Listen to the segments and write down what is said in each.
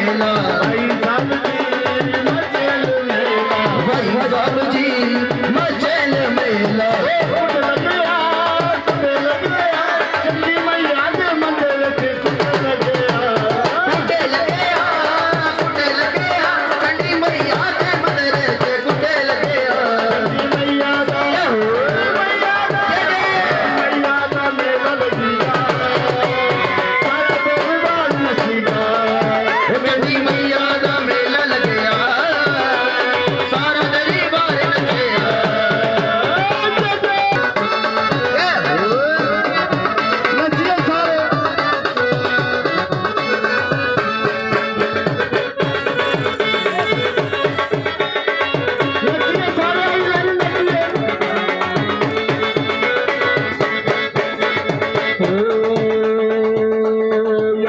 मेला, भाई साहब जी मचल मेला।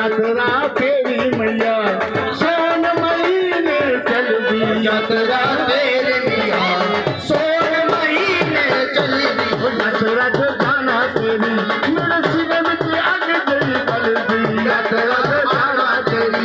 यात्रा तेरी मैया सोन महीने चल दी, यात्रा तेरी मैया सोन महीने चल दी। यात्रा से जाना तेरी मेरे सीने में आगे तेरी चल दी, यात्रा से जाना तेरी